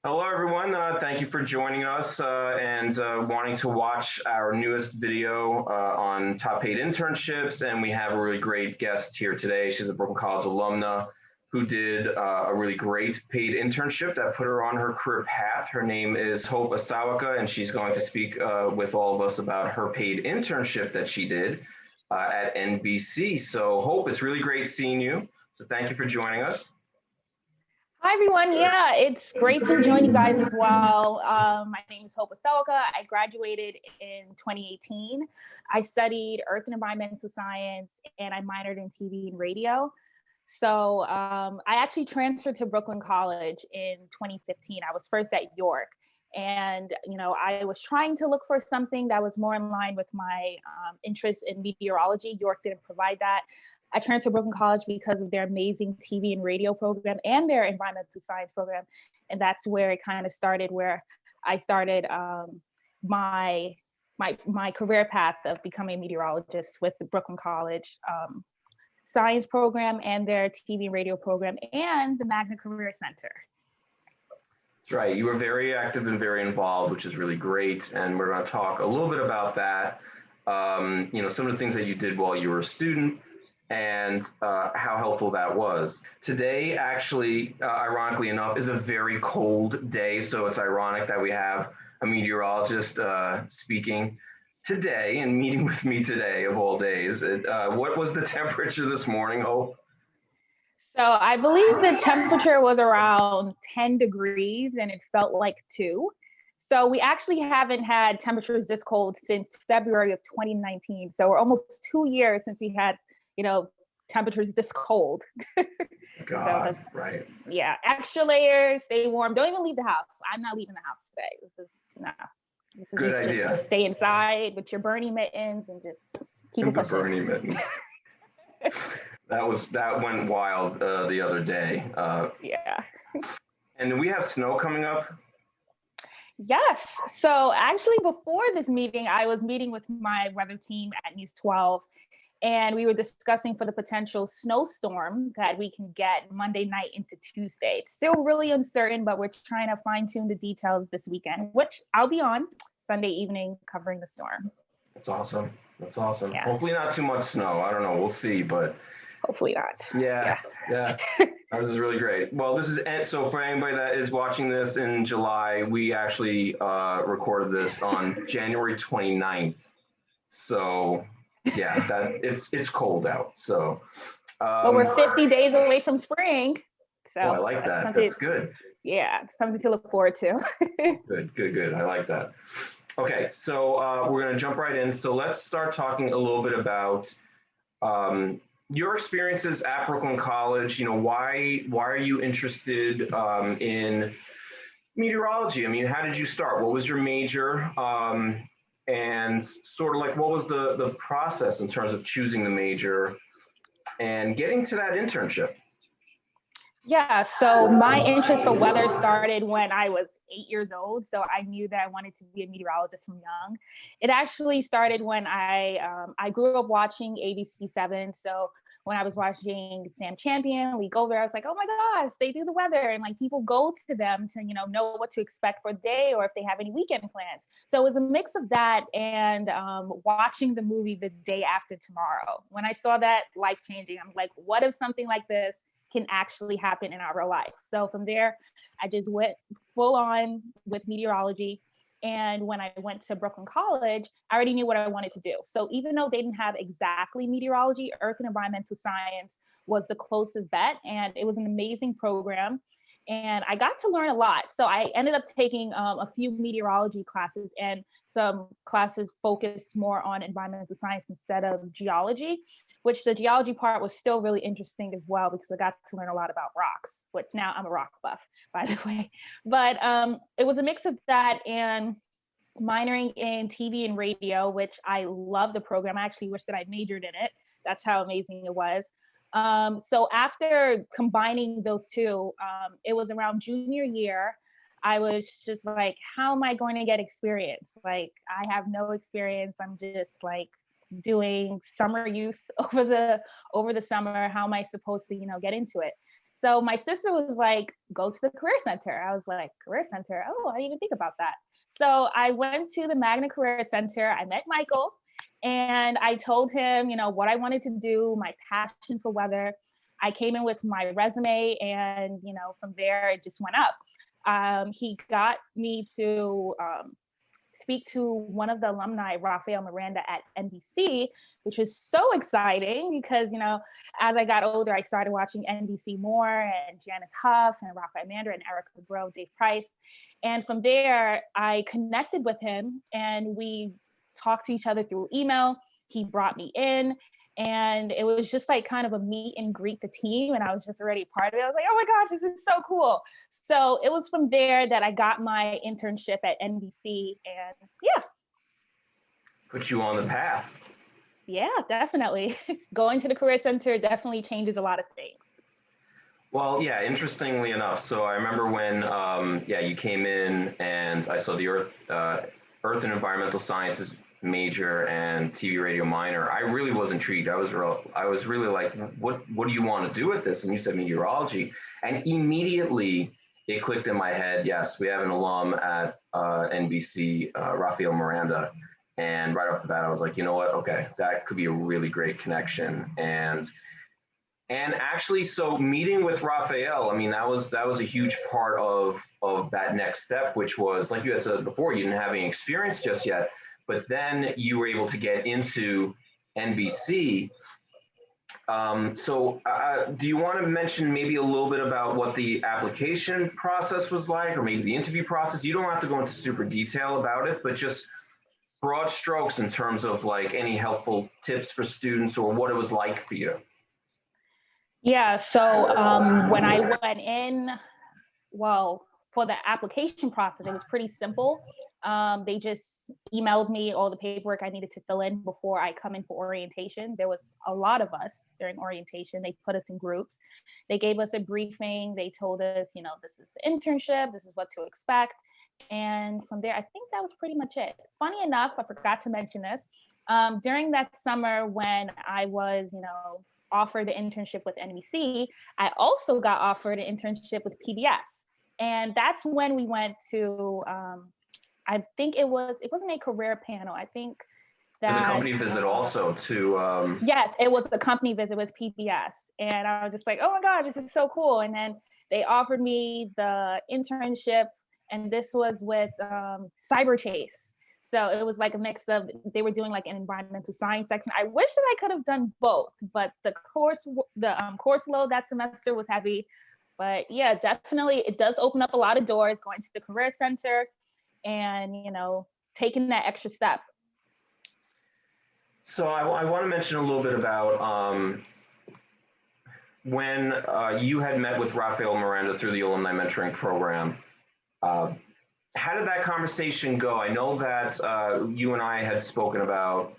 Hello, everyone. Thank you for joining us and wanting to watch our newest video on top paid internships. And we have a really great guest here today. She's a Brooklyn College alumna who did a really great paid internship that put her on her career path. Her name is Hope Osemwenkhae, and she's going to speak with all of us about her paid internship that she did at NBC. So, Hope, it's really great seeing you. So, thank you for joining us. Hi, everyone. Yeah, it's great to join you guys as well. My name is Hope Osemwenkhae. I graduated in 2018. I studied Earth and Environmental Science, and I minored in TV and radio. So I actually transferred to Brooklyn College in 2015. I was first at York. And, I was trying to look for something that was more in line with my interest in meteorology. York didn't provide that. I transferred to Brooklyn College because of their amazing TV and radio program and their environmental science program. And that's where it kind of started, where I started my career path of becoming a meteorologist with the Brooklyn College science program and their TV and radio program and the Magna Career Center. That's right. You were very active and very involved, which is really great. And we're going to talk a little bit about that. Some of the things that you did while you were a student and how helpful that was. Today, actually, ironically enough, is a very cold day. So it's ironic that we have a meteorologist speaking today and meeting with me today of all days. What was the temperature this morning, Hope? So I believe the temperature was around 10 degrees and it felt like 2. So we actually haven't had temperatures this cold since February of 2019. So we're almost 2 years since we had, temperatures this cold. God, so right. Yeah, extra layers, stay warm. Don't even leave the house. I'm not leaving the house today. This is good idea. Just stay inside with your Bernie mittens and just keep it pushing. Bernie mittens. That went wild the other day. Yeah. And we have snow coming up. Yes. So actually, before this meeting, I was meeting with my weather team at News 12, and we were discussing for the potential snowstorm that we can get Monday night into Tuesday. It's still really uncertain, but we're trying to fine tune the details this weekend, which I'll be on Sunday evening covering the storm. That's awesome. Yeah. Hopefully not too much snow. I don't know. We'll see, but hopefully not. Yeah. This is really great. Well, so for anybody that is watching this in July, we actually recorded this on January 29th. So yeah, it's cold out. So but we're 50 days away from spring. So I like that. That's good. Yeah, something to look forward to. Good. I like that. Okay, so we're going to jump right in. So let's start talking a little bit about your experiences at Brooklyn College. Why are you interested in meteorology? I mean, how did you start? What was your major? And sort of like, what was the process in terms of choosing the major and getting to that internship? Yeah, so my interest for weather started when I was 8 years old. So I knew that I wanted to be a meteorologist from young. It actually started when I grew up watching ABC7. So when I was watching Sam Champion, Lee Gover, I was like, oh my gosh, they do the weather. And like people go to them to, know what to expect for the day or if they have any weekend plans. So it was a mix of that and watching the movie The Day After Tomorrow. When I saw that, life-changing, I'm like, what if something like this can actually happen in our real life? So from there, I just went full on with meteorology. And when I went to Brooklyn College, I already knew what I wanted to do. So even though they didn't have exactly meteorology, Earth and Environmental Science was the closest bet. And it was an amazing program. And I got to learn a lot. So I ended up taking a few meteorology classes and some classes focused more on environmental science instead of geology, which the geology part was still really interesting as well, because I got to learn a lot about rocks, which now I'm a rock buff, by the way. But it was a mix of that and minoring in TV and radio, which I love the program. I actually wish that I majored in it. That's how amazing it was. So after combining those two, it was around junior year. I was just like, how am I going to get experience? Like, I have no experience. I'm just like doing summer youth over the summer. How am I supposed to, get into it? So my sister was like, go to the Career Center. I was like, Career Center? Oh, I didn't even think about that. So I went to the Magna Career Center. I met Michael and I told him, what I wanted to do, my passion for weather. I came in with my resume and, from there it just went up. He got me to speak to one of the alumni, Rafael Miranda at NBC, which is so exciting because, as I got older, I started watching NBC more and Janice Huff and Rafael Miranda and Erica Bro, Dave Price. And from there, I connected with him and we talked to each other through email. He brought me in and it was just like kind of a meet and greet the team. And I was just already part of it. I was like, oh my gosh, this is so cool. So it was from there that I got my internship at NBC and yeah. Put you on the path. Yeah, definitely. Going to the Career Center definitely changes a lot of things. Well, yeah, interestingly enough. So I remember when, you came in and I saw the Earth and Environmental Sciences major and TV radio minor. I really was intrigued. I was really like, what do you want to do with this? And you said meteorology. And immediately it clicked in my head. Yes, we have an alum at NBC, Rafael Miranda. And right off the bat, I was like, you know what? Okay, that could be a really great connection. And actually, so meeting with Rafael, I mean, that was a huge part of that next step, which was, like you had said before, you didn't have any experience just yet, but then you were able to get into NBC. Do you want to mention maybe a little bit about what the application process was like, or maybe the interview process? You don't have to go into super detail about it, but just broad strokes in terms of like any helpful tips for students or what it was like for you. Yeah, so when I went in, well, for the application process, it was pretty simple. They just emailed me all the paperwork I needed to fill in before I come in for orientation. There was a lot of us during orientation. They put us in groups. They gave us a briefing. They told us, this is the internship, this is what to expect. And from there, I think that was pretty much it. Funny enough, I forgot to mention this. During that summer when I was, offered the internship with NBC, I also got offered an internship with PBS. And that's when we went to, I think it wasn't a career panel. I think that— It was a company visit also to— Yes, it was a company visit with PBS. And I was just like, oh my God, this is so cool. And then they offered me the internship, and this was with Cyber Chase. So it was like a mix of, they were doing like an environmental science section. I wish that I could have done both, but the course load that semester was heavy. But yeah, definitely it does open up a lot of doors, going to the Career Center and, taking that extra step. So I want to mention a little bit about when you had met with Rafael Miranda through the Alumni Mentoring Program. How did that conversation go? I know that you and I had spoken about,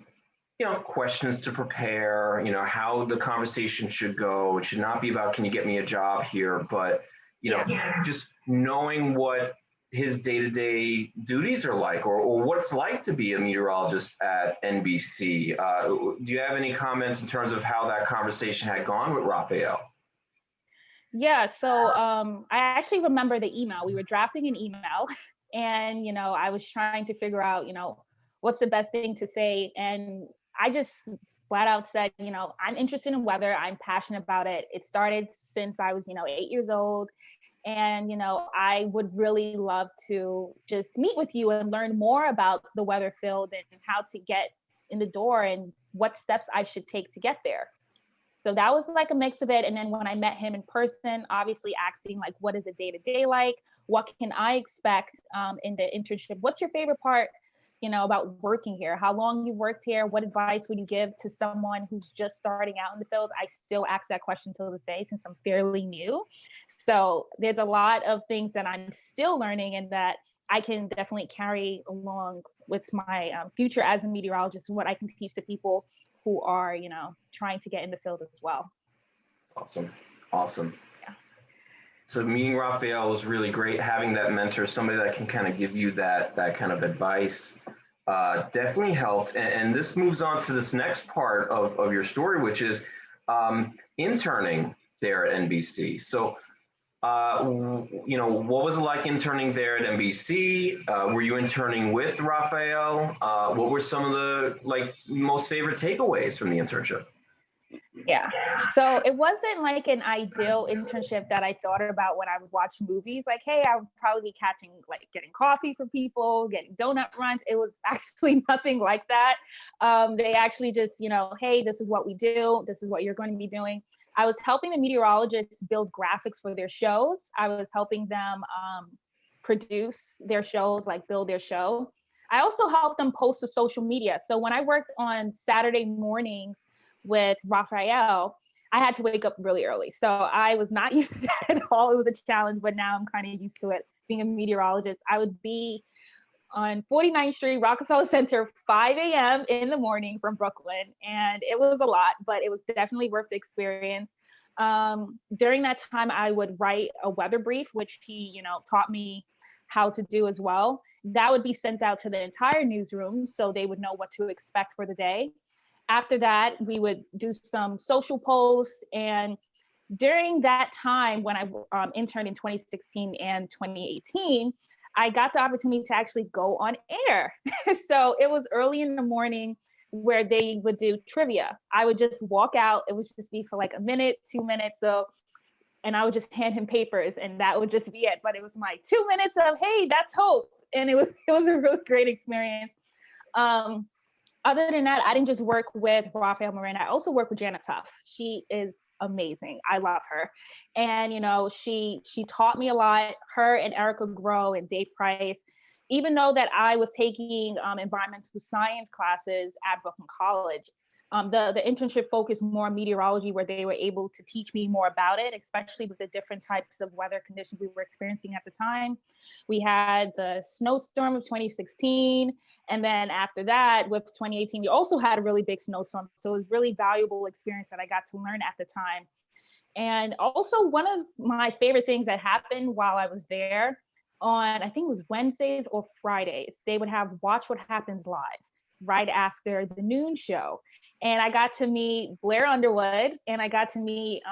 questions to prepare, how the conversation should go. It should not be about, can you get me a job here? But, just knowing what his day-to-day duties are like, or what it's like to be a meteorologist at NBC. Do you have any comments in terms of how that conversation had gone with Rafael? Yeah, so I actually remember the email. We were drafting an email and, I was trying to figure out, what's the best thing to say. And I just flat out said, I'm interested in weather. I'm passionate about it. It started since I was, 8 years old. And, I would really love to just meet with you and learn more about the weather field and how to get in the door and what steps I should take to get there. So that was like a mix of it. And then when I met him in person, obviously asking like, what is a day-to-day like? What can I expect in the internship? What's your favorite part, about working here? How long you've worked here? What advice would you give to someone who's just starting out in the field? I still ask that question till this day since I'm fairly new. So there's a lot of things that I'm still learning and that I can definitely carry along with my future as a meteorologist and what I can teach the people who are, trying to get in the field as well. Awesome. Yeah. So meeting Rafael was really great. Having that mentor, somebody that can kind of give you that kind of advice, definitely helped. And this moves on to this next part of your story, which is interning. there at NBC. So, what was it like interning there at NBC? Were you interning with Raphael? What were some of the most favorite takeaways from the internship? Yeah. So it wasn't like an ideal internship that I thought about when I would watch movies. Like, hey, I would probably be getting coffee for people, getting donut runs. It was actually nothing like that. They actually just, hey, this is what we do. This is what you're going to be doing. I was helping the meteorologists build graphics for their shows. I was helping them produce their shows, like build their show. I also helped them post to social media. So when I worked on Saturday mornings with Raphael, I had to wake up really early. So I was not used to that at all. It was a challenge, but now I'm kind of used to it. Being a meteorologist, I would be on 49th Street, Rockefeller Center, 5 a.m. in the morning from Brooklyn. And it was a lot, but it was definitely worth the experience. During that time, I would write a weather brief, which he, taught me how to do as well. That would be sent out to the entire newsroom so they would know what to expect for the day. After that, we would do some social posts. And during that time, when I interned in 2016 and 2018, I got the opportunity to actually go on air. So it was early in the morning where they would do trivia. I would just walk out. It would just be for like a minute, 2 minutes. And I would just hand him papers and that would just be it. But it was my 2 minutes of, hey, that's hope. And it was a really great experience. Other than that, I didn't just work with Raphael Moran. I also work with Janet Tuff. She is amazing. I love her. And, she taught me a lot, her and Erica Groh and Dave Price, even though that I was taking environmental science classes at Brooklyn College. The internship focused more on meteorology, where they were able to teach me more about it, especially with the different types of weather conditions we were experiencing at the time. We had the snowstorm of 2016. And then after that, with 2018, we also had a really big snowstorm. So it was really valuable experience that I got to learn at the time. And also one of my favorite things that happened while I was there on, I think it was Wednesdays or Fridays, they would have Watch What Happens Live right after the noon show. And I got to meet Blair Underwood and I got to meet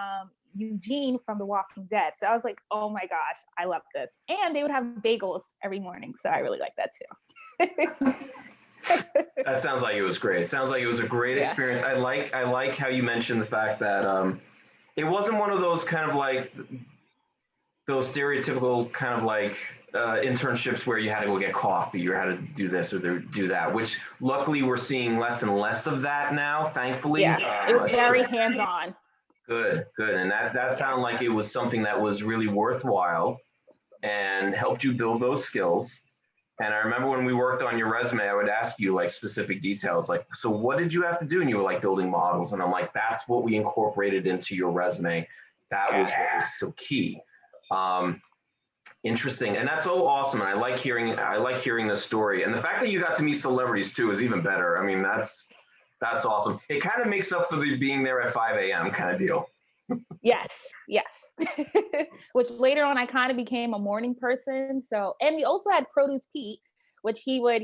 Eugene from The Walking Dead. So I was like, oh my gosh, I love this. And they would have bagels every morning. So I really like that too. That sounds like it was great. It sounds like it was a great experience. I like how you mentioned the fact that it wasn't one of those kind of like those stereotypical kind of like internships where you had to go get coffee or had to do this or do that, which luckily we're seeing less and less of that now, thankfully. Yeah, it was very hands-on. Good. And that sounded like it was something that was really worthwhile and helped you build those skills. And I remember when we worked on your resume, I would ask you like specific details, like, so what did you have to do? And you were like building models. And I'm like, that's what we incorporated into your resume. That was what was so key. Interesting. And that's so awesome. And I like hearing this story. And the fact that you got to meet celebrities too is even better. I mean, that's awesome. It kind of makes up for the being there at 5 a.m. kind of deal. Yes. Which later on I kind of became a morning person. So, and we also had Produce Pete, which he would,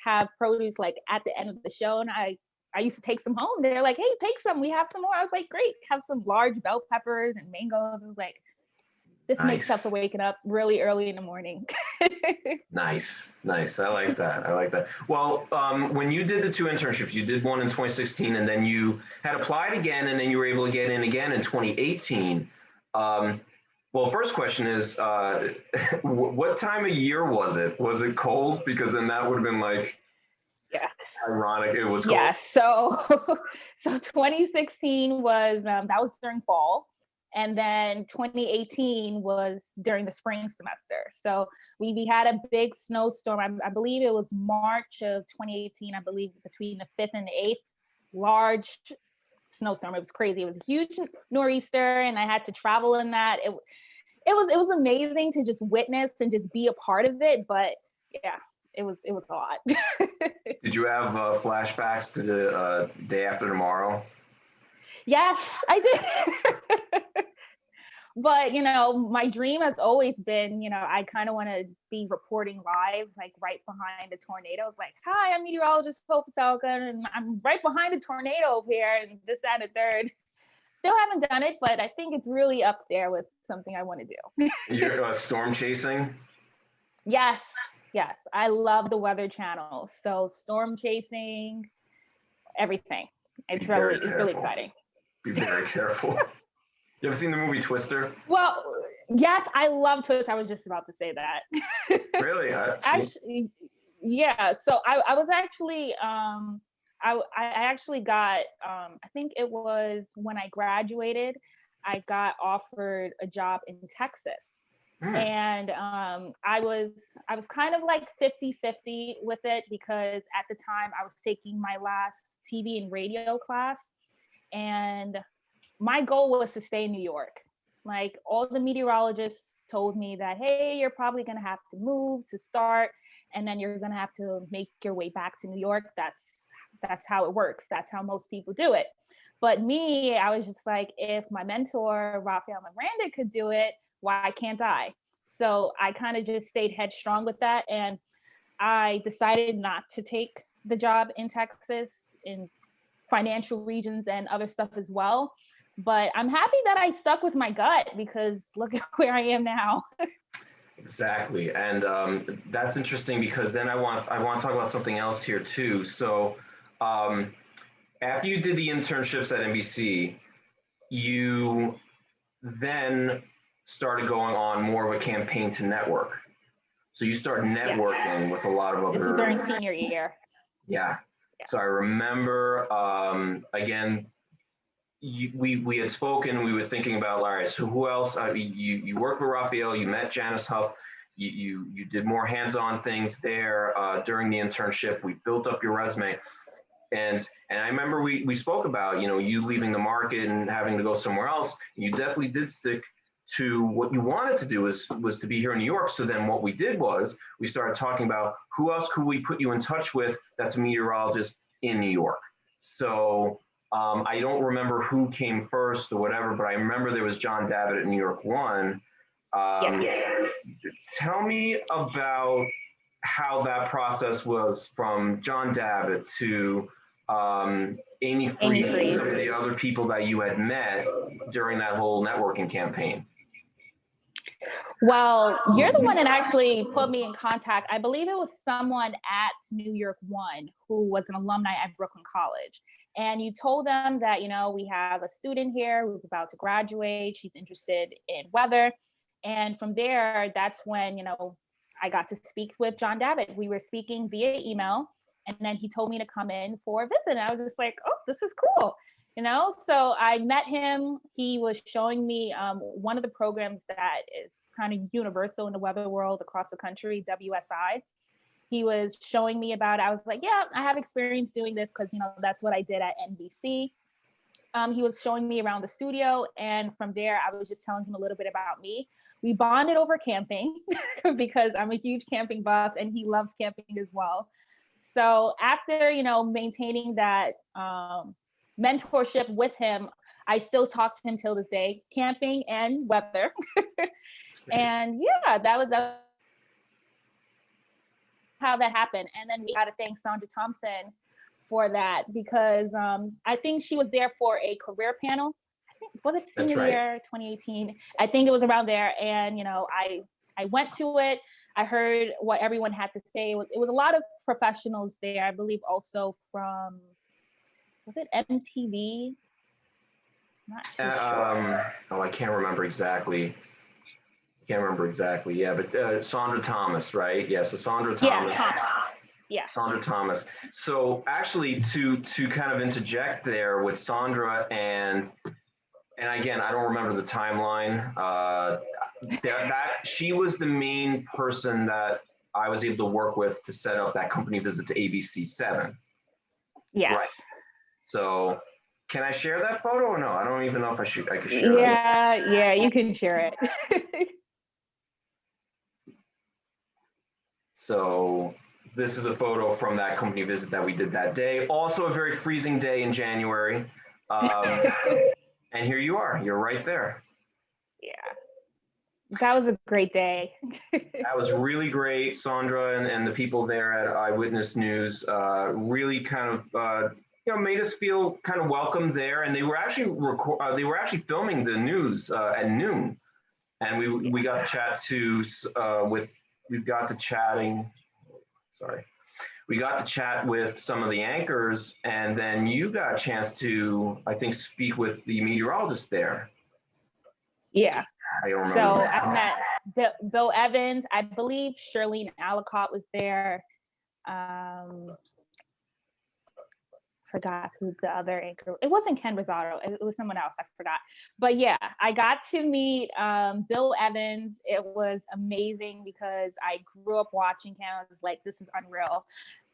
have produce like at the end of the show. And I used to take some home. They're like, hey, take some. We have some more. I was like, great. Have some large bell peppers and mangoes. I was like, this makes up for waking up really early in the morning. Nice. I like that. Well, when you did the 2 internships, you did one in 2016 and then you had applied again and then you were able to get in again in 2018. Well, first question is, what time of year was it? Was it cold? Because then that would have been like, ironic. It was cold. Yeah, so 2016 was, that was during fall. And then 2018 was during the spring semester. So we had a big snowstorm. I believe it was March of 2018, I believe between the 5th and the 8th, large snowstorm. It was crazy. It was a huge nor'easter and I had to travel in that. It was amazing to just witness and just be a part of it. But yeah, it was a lot. Did you have flashbacks to the day after tomorrow? Yes, I did. But, my dream has always been, I kind of want to be reporting live, like right behind the tornadoes. Like, hi, I'm meteorologist Hope Salka, and I'm right behind the tornado over here, and this, that, and the third. Still haven't done it, but I think it's really up there with something I want to do. You're storm chasing? Yes, yes. I love the Weather Channel. So storm chasing, everything. It's really exciting. Be very careful. You ever seen the movie Twister? Well, yes, I love Twister. I was just about to say that. Really? Actually, yeah. So I was actually I actually got I think it was when I graduated, I got offered a job in Texas. And I was kind of like 50-50 with it, because at the time I was taking my last TV and radio class, and my goal was to stay in New York. Like, all the meteorologists told me that, hey, you're probably going to have to move to start, and then you're going to have to make your way back to New York. That's how it works. That's how most people do it. But me, I was just like, if my mentor, Rafael Miranda, could do it, why can't I? So I kind of just stayed headstrong with that. And I decided not to take the job in Texas, in financial regions and other stuff as well. But I'm happy that I stuck with my gut, because look at where I am now. Exactly. And that's interesting, because then I want to talk about something else here too. So after you did the internships at NBC, you then started going on more of a campaign to network. So you start networking with a lot of other. This is during senior year. Yeah. So I remember, again, we had spoken, we were thinking about, all right, so who else? You worked with Raphael, you met Janice Huff, you did more hands-on things there during the internship. We built up your resume. And I remember we spoke about, you leaving the market and having to go somewhere else. You definitely did stick to what you wanted to do, was to be here in New York. So then what we did was we started talking about who else could we put you in touch with that's a meteorologist in New York. So I don't remember who came first or whatever, but I remember there was John Davitt at New York One. Tell me about how that process was, from John Davitt to Amy Freed, and some of the other people that you had met during that whole networking campaign. Well, you're the one that actually put me in contact. I believe it was someone at New York One who was an alumni at Brooklyn College. And you told them that, we have a student here who's about to graduate. She's interested in weather. And from there, that's when, I got to speak with John Davitt. We were speaking via email, and then he told me to come in for a visit. And I was just like, oh, this is cool. So I met him. He was showing me one of the programs that is kind of universal in the weather world across the country, WSI. He was showing me about it. I was like, yeah, I have experience doing this, because, that's what I did at NBC. He was showing me around the studio. And from there, I was just telling him a little bit about me. We bonded over camping because I'm a huge camping buff, and he loves camping as well. So after, maintaining that mentorship with him, I still talk to him till this day, camping and weather. And yeah, that was how that happened. And then we got to thank Sandra Thompson for that, because I think she was there for a career panel. I think, was it senior year 2018? I think it was around there. And I went to it. I heard what everyone had to say. It was a lot of professionals there. I believe also from, was it MTV? Not too sure. Oh, I can't remember exactly. Yeah, but Sandra Thomas, right? Yeah, so Sandra Thomas. Yeah, Thomas. Yeah. Sandra Thomas. So actually, to kind of interject there with Sandra, and again, I don't remember the timeline. That she was the main person that I was able to work with to set up that company visit to ABC 7. Yeah. Right. So can I share that photo or no? I don't even know if I could share that. Yeah, you can share it. So this is a photo from that company visit that we did that day. Also a very freezing day in January. And here you are, you're right there. Yeah, that was a great day. That was really great. Sandra and the people there at Eyewitness News really kind of made us feel kind of welcome there. And they were actually filming the news at noon, and we got to chat we got to chat with some of the anchors, and then you got a chance to, I think, speak with the meteorologist there. Yeah. I don't remember. So I met Bill Evans. I believe Shirlene Alcott was there. Forgot who the other anchor. It wasn't Ken Rosado. It was someone else. I forgot. But yeah, I got to meet Bill Evans. It was amazing because I grew up watching him. I was like, this is unreal.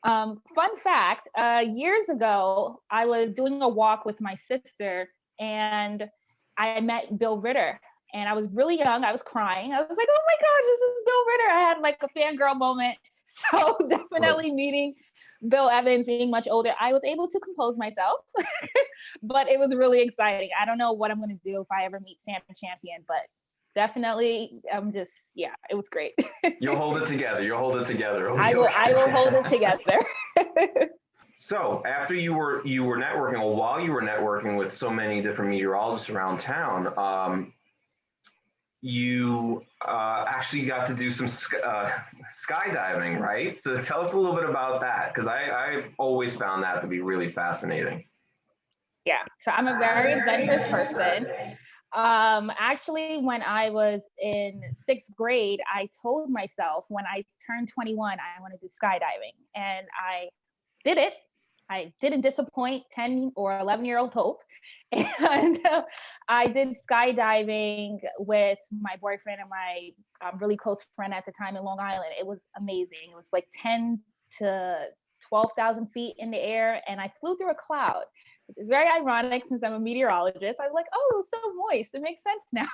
Fun fact, years ago, I was doing a walk with my sister and I met Bill Ritter. And I was really young. I was crying. I was like, oh my gosh, this is Bill Ritter. I had like a fangirl moment. So definitely meeting Bill Evans, being much older, I was able to compose myself, but it was really exciting. I don't know what I'm going to do if I ever meet Sam Champion, but definitely, it was great. You'll hold it together. You'll hold it together. I will hold it together. So after you were networking, or while you were networking with so many different meteorologists around town, you actually got to do some skydiving, right? So tell us a little bit about that, because I've always found that to be really fascinating. Yeah, so I'm a very adventurous person. Actually, when I was in 6th grade, I told myself when I turned 21, I want to do skydiving, and I did it. I didn't disappoint 10 or 11-year-old hope. And I did skydiving with my boyfriend and my really close friend at the time in Long Island. It was amazing. It was like 10 to 12,000 feet in the air, and I flew through a cloud. It's very ironic since I'm a meteorologist. I was like, oh, it was so moist. It makes sense now.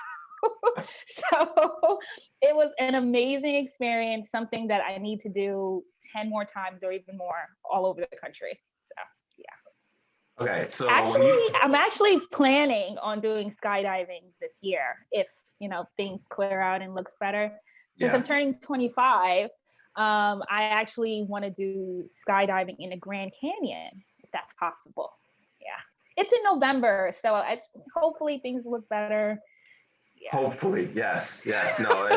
So it was an amazing experience, something that I need to do 10 more times or even more all over the country. Okay, so I'm actually planning on doing skydiving this year if things clear out and looks better. Since I'm turning 25, I actually want to do skydiving in the Grand Canyon if that's possible. Yeah, it's in November, so hopefully things look better. Yeah. Hopefully, yes. No.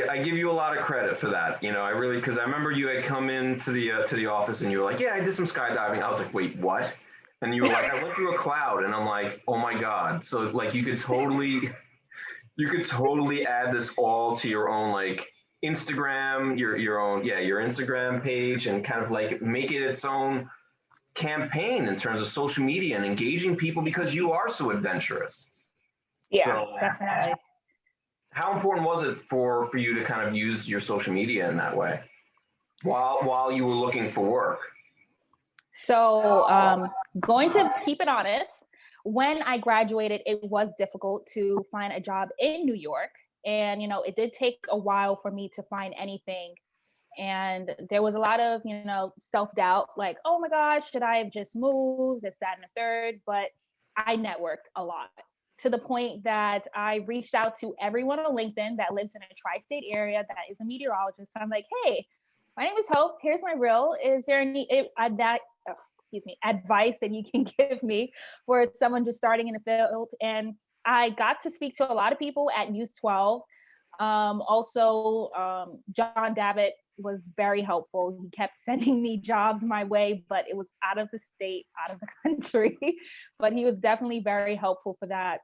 I give you a lot of credit for that. I really, because I remember you had come into the office and you were like, yeah, I did some skydiving. I was like, wait, what? And you were like, I went through a cloud, and I'm like, oh my God. So like you could totally add this all to your own like Instagram, your Instagram page, and kind of like make it its own campaign in terms of social media and engaging people, because you are so adventurous. Yeah, so, definitely. How important was it for you to kind of use your social media in that way while you were looking for work? So going to keep it honest, when I graduated, it was difficult to find a job in New York. And, it did take a while for me to find anything. And there was a lot of, self-doubt, like, oh my gosh, should I have just moved, this, that, and the third? But I networked a lot, to the point that I reached out to everyone on LinkedIn that lives in a tri-state area that is a meteorologist. I'm like, hey, my name is Hope. Here's my reel. Is there any advice that you can give me for someone just starting in the field? And I got to speak to a lot of people at News 12. Also, John Davitt was very helpful. He kept sending me jobs my way, but it was out of the state, out of the country. But he was definitely very helpful for that.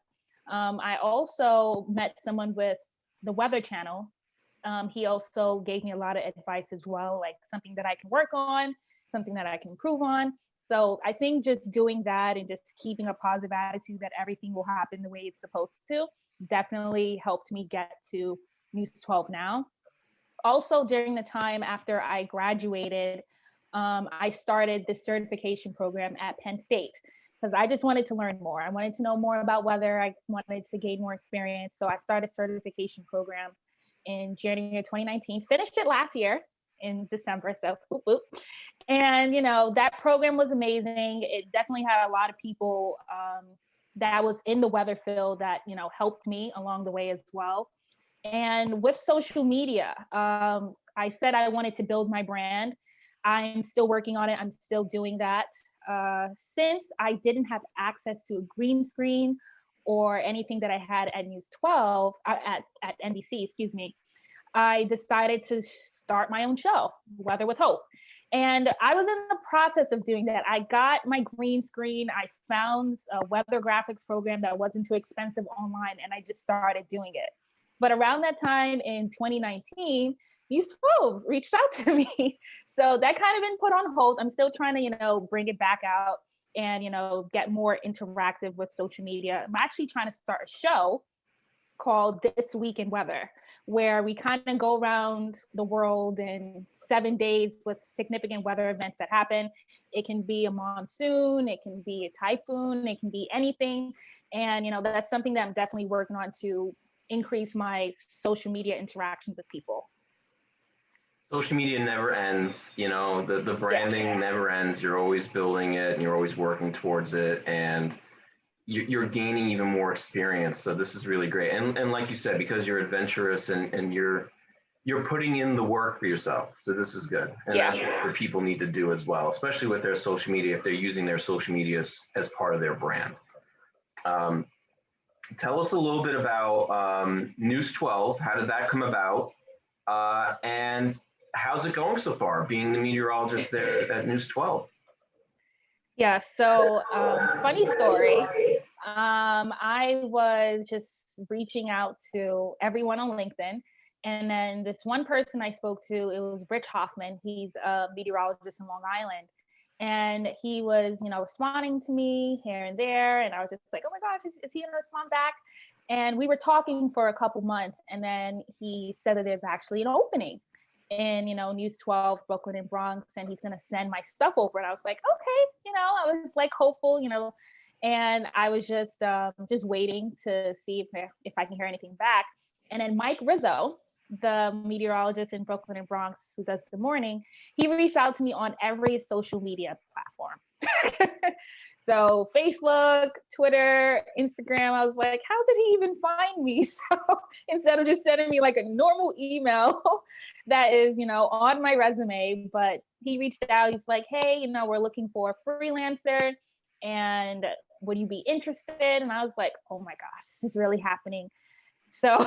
I also met someone with the Weather Channel. He also gave me a lot of advice as well, like something that I can work on, something that I can improve on. So I think just doing that and just keeping a positive attitude that everything will happen the way it's supposed to definitely helped me get to News 12 now. Also, during the time after I graduated, I started the certification program at Penn State, because I just wanted to learn more. I wanted to know more about weather. I wanted to gain more experience. So I started a certification program in January 2019, finished it last year in December. So whoop, whoop. And, that program was amazing. It definitely had a lot of people that was in the weather field that, helped me along the way as well. And with social media, I said I wanted to build my brand. I'm still working on it. I'm still doing that. since I didn't have access to a green screen or anything that I had at News 12, at NBC, excuse me, I decided to start my own show, Weather with Hope. And I was in the process of doing that. I got my green screen. I found a weather graphics program that wasn't too expensive online, and I just started doing it. But around that time in 2019, News 12 reached out to me. So that kind of been put on hold. I'm still trying to, bring it back out and, get more interactive with social media. I'm actually trying to start a show called This Week in Weather, where we kind of go around the world in 7 days with significant weather events that happen. It can be a monsoon, it can be a typhoon, it can be anything. And, that's something that I'm definitely working on to increase my social media interactions with people. Social media never ends, the branding never ends. You're always building it and you're always working towards it. And you're gaining even more experience. So this is really great. And like you said, because you're adventurous and you're putting in the work for yourself. So this is good. And that's what people need to do as well, especially with their social media, if they're using their social media as part of their brand. Tell us a little bit about News 12. How did that come about? And how's it going so far, being the meteorologist there at News 12? Yeah, so funny story. I was just reaching out to everyone on LinkedIn. And then this one person I spoke to, it was Rich Hoffman. He's a meteorologist in Long Island. And he was, responding to me here and there. And I was just like, oh my gosh, is he going to respond back? And we were talking for a couple months. And then he said that there's actually an opening in, News 12, Brooklyn and Bronx, and he's going to send my stuff over. And I was like, okay, I was like hopeful, and I was just waiting to see if I can hear anything back. And then Mike Rizzo, the meteorologist in Brooklyn and Bronx who does the morning, he reached out to me on every social media platform. So Facebook, Twitter, Instagram, I was like, how did he even find me? So instead of just sending me like a normal email that is, on my resume, but he reached out, he's like, hey, we're looking for a freelancer and would you be interested? And I was like, oh my gosh, this is really happening. So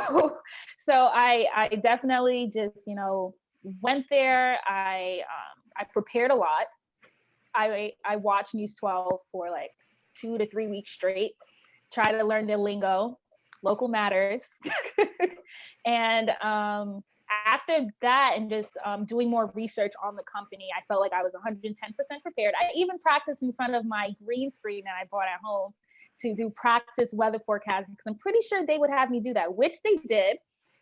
I definitely just, went there. I prepared a lot. I watched News 12 for like 2 to 3 weeks straight, try to learn their lingo, local matters. And after that, and just doing more research on the company, I felt like I was 110% prepared. I even practiced in front of my green screen that I bought at home to do practice weather forecasting, because I'm pretty sure they would have me do that, which they did.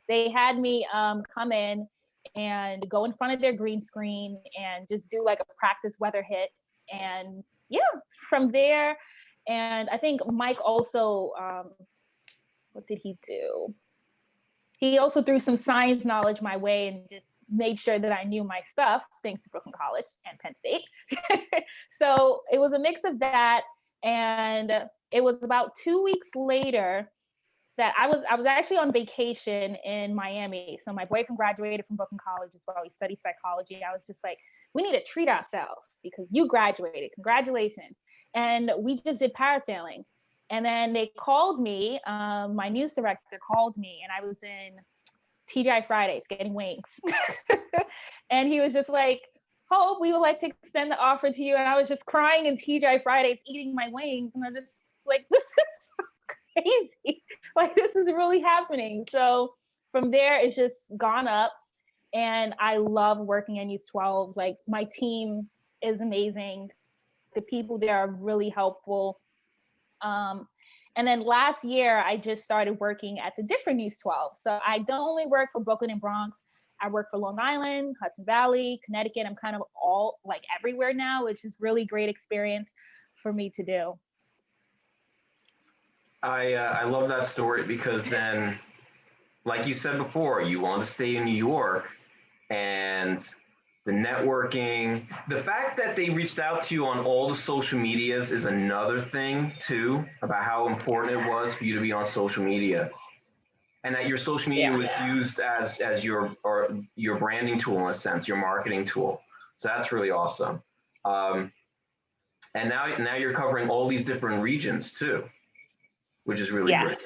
They had me come in and go in front of their green screen and just do like a practice weather hit. And from there, and I think Mike also, what did he do? He also threw some science knowledge my way and just made sure that I knew my stuff, thanks to Brooklyn College and Penn State. So it was a mix of that. And it was about 2 weeks later that I was actually on vacation in Miami. So my boyfriend graduated from Brooklyn College as well. He studied psychology. I was just like, we need to treat ourselves because you graduated. Congratulations. And we just did parasailing. And then they called me, my news director called me, and I was in TGI Fridays getting wings. And he was just like, Hope, we would like to extend the offer to you. And I was just crying in TGI Fridays, eating my wings. And I was just like, this is so crazy. Like, this is really happening. So from there, it's just gone up. And I love working at News 12. Like, my team is amazing. The people there are really helpful. And then last year, I just started working at the different News 12. So I don't only work for Brooklyn and Bronx. I work for Long Island, Hudson Valley, Connecticut. I'm kind of all like everywhere now, which is really great experience for me to do. I love that story because then, like you said before, you want to stay in New York, and the networking, the fact that they reached out to you on all the social medias is another thing too, about how important it was for you to be on social media, and that your social media was used as your branding tool in a sense, your marketing tool. So that's really awesome. And now you're covering all these different regions too, which is really Yes. great.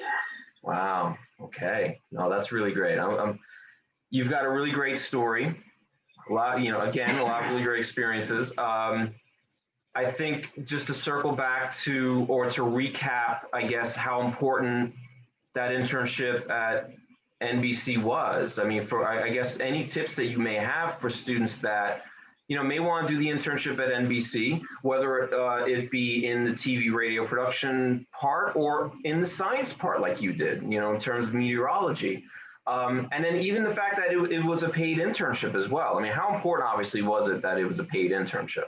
Wow. Okay. No, that's really great. You've got a really great story. A lot, again, a lot of really great experiences. I think just to circle back to, or to recap, I guess, how important that internship at NBC was. I mean, I guess any tips that you may have for students that, may want to do the internship at NBC, whether it be in the TV radio production part or in the science part like you did, in terms of meteorology. And then even the fact that it was a paid internship as well. I mean, how important obviously was it that it was a paid internship?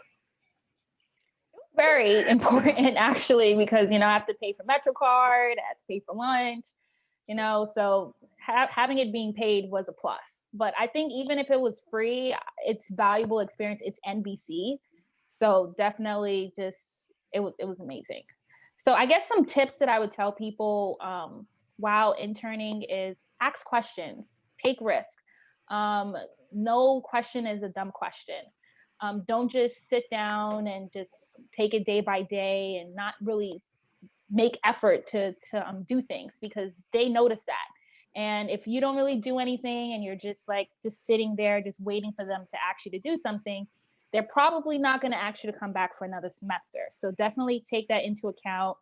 Very important actually, because, I have to pay for MetroCard, I have to pay for lunch, so having it being paid was a plus. But I think even if it was free, it's valuable experience. It's NBC. So definitely it was amazing. So I guess some tips that I would tell people while interning is ask questions, take risks. No question is a dumb question. Don't just sit down and just take it day by day and not really make effort to do things, because they notice that. And if you don't really do anything and you're just sitting there just waiting for them to ask you to do something, they're probably not going to ask you to come back for another semester. So definitely take that into account.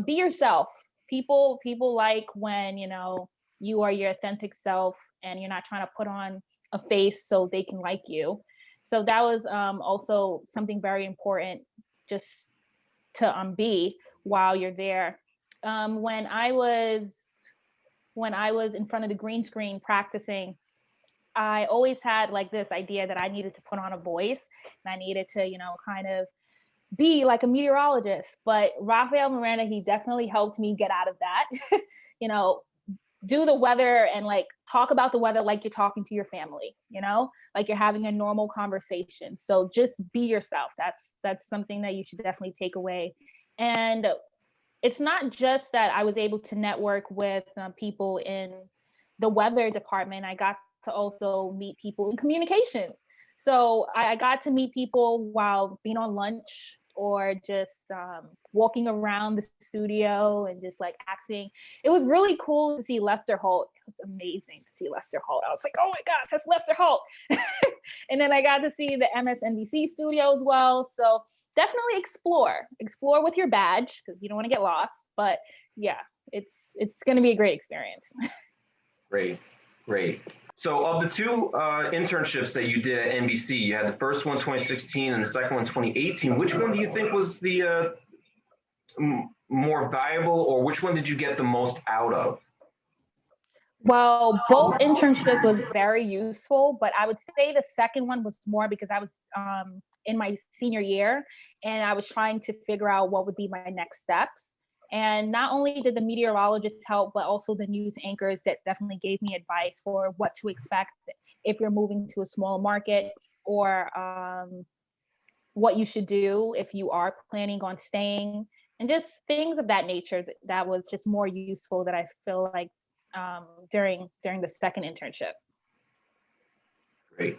Be yourself. People like when you are your authentic self and you're not trying to put on a face so they can like you. So that was also something very important just to be while you're there. When I was in front of the green screen practicing, I always had this idea that I needed to put on a voice and I needed to, kind of be like a meteorologist. But Rafael Miranda, he definitely helped me get out of that. Do the weather and talk about the weather like you're talking to your family, like you're having a normal conversation. So just be yourself. That's something that you should definitely take away. And it's not just that I was able to network with people in the weather department. I got to also meet people in communications. So I got to meet people while being on lunch or just walking around the studio and just asking. It was really cool to see Lester Holt. It was amazing to see Lester Holt. I was like, oh my gosh, that's Lester Holt. And then I got to see the MSNBC studio as well. So definitely explore with your badge, because you don't want to get lost. But yeah, it's going to be a great experience. Great. So of the two internships that you did at NBC, you had the first one 2016 and the second one 2018. Which one do you think was the more valuable, or which one did you get the most out of? Well, both internships was very useful, but I would say the second one was more because I was in my senior year and I was trying to figure out what would be my next steps. And not only did the meteorologists help, but also the news anchors that definitely gave me advice for what to expect if you're moving to a small market, or what you should do if you are planning on staying, and just things of that nature that was just more useful that I feel like during the second internship. Great.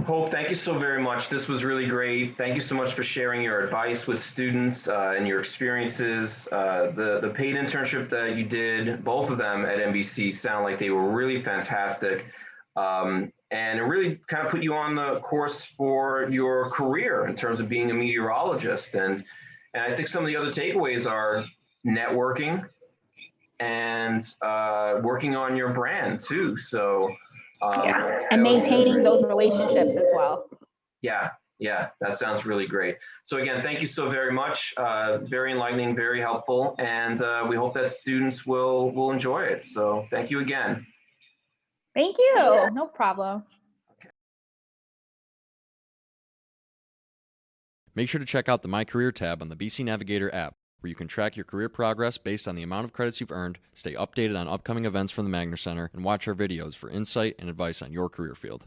Hope, thank you so very much. This was really great. Thank you so much for sharing your advice with students and your experiences. The paid internship that you did, both of them at NBC, sound like they were really fantastic. And it really kind of put you on the course for your career in terms of being a meteorologist. And I think some of the other takeaways are networking and working on your brand too. So and maintaining those relationships as well. Yeah, that sounds really great. So again, thank you so very much. Very enlightening, very helpful, and we hope that students will enjoy it. So thank you again. Thank you. No problem. Make sure to check out the My Career tab on the BC Navigator app, where you can track your career progress based on the amount of credits you've earned, stay updated on upcoming events from the Magner Center, and watch our videos for insight and advice on your career field.